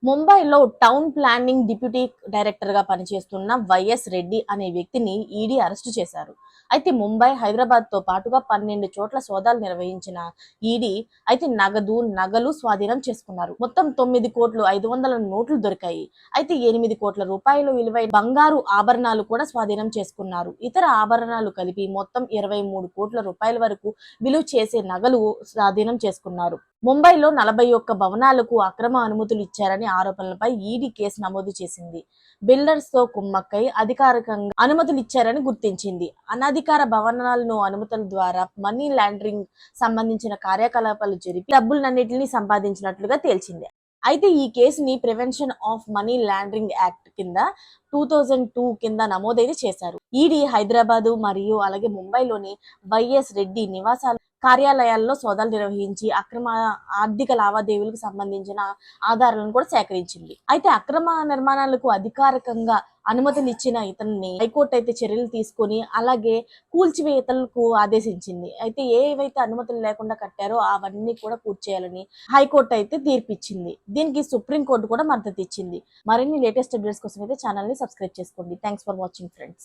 ముంబైలో town planning deputy director గా పనిచేస్తున్న వైఎస్ రెడ్డి అనే వ్యక్తిని ఈడీ అరెస్టు చేశారు. అయితే ముంబై, హైదరాబాద్ తో పాటుగా 12 చోట్ల సోదాలు నిర్వహించిన ఈడీ అయితే నగలు స్వాధీనం చేసుకున్నారు. మొత్తం 9,500,00,000 నోట్లు దొరికాయి. అయితే 8 కోట్ల రూపాయలు విలువైన బంగారు ఆభరణాలు కూడా స్వాధీనం చేసుకున్నారు. ఇతర ఆభరణాలు కలిపి మొత్తం 23 కోట్ల రూపాయల వరకు విలువ చేసే నగలు స్వాధీనం చేసుకున్నారు. ముంబైలో 41 భవనాలకు అక్రమ అనుమతులు ఇచ్చారని ఆరోపణలపై ఈడీ కేసు నమోదు చేసింది. బిల్డర్స్ తో కుమ్మక్కై అధికారికంగా అనుమతులు ఇచ్చారని గుర్తించింది. అనధికార భవనాలను అనుమతుల ద్వారా మనీ లాండరింగ్ సంబంధించిన కార్యకలాపాలు జరిపి డబ్బులన్నింటినీ సంపాదించినట్లుగా తేల్చింది. అయితే ఈ కేసుని prevention of money laundering act కింద 2002 కింద నమోదైతే చేశారు. ఈడీ హైదరాబాదు మరియు అలాగే ముంబైలోని వైఎస్ రెడ్డి నివాసాల కార్యాలయాల్లో సోదాలు నిర్వహించి అక్రమ ఆర్థిక లావాదేవీలకు సంబంధించిన ఆధారాలను కూడా సేకరించింది. అయితే అక్రమ నిర్మాణాలకు అధికారికంగా అనుమతులు ఇచ్చిన ఇతన్ని హైకోర్టు అయితే చర్యలు తీసుకొని అలాగే కూల్చివేతలకు ఆదేశించింది. అయితే ఏవైతే అనుమతులు లేకుండా కట్టారో అవన్నీ కూడా కూర్చేయాలని హైకోర్టు అయితే తీర్పిచ్చింది. దీనికి సుప్రీంకోర్టు కూడా మద్దతు ఇచ్చింది. మరిన్ని లేటెస్ట్ అప్డేట్స్ కోసం అయితే ఛానల్ ని సబ్స్క్రైబ్ చేసుకోండి. Thanks for watching friends.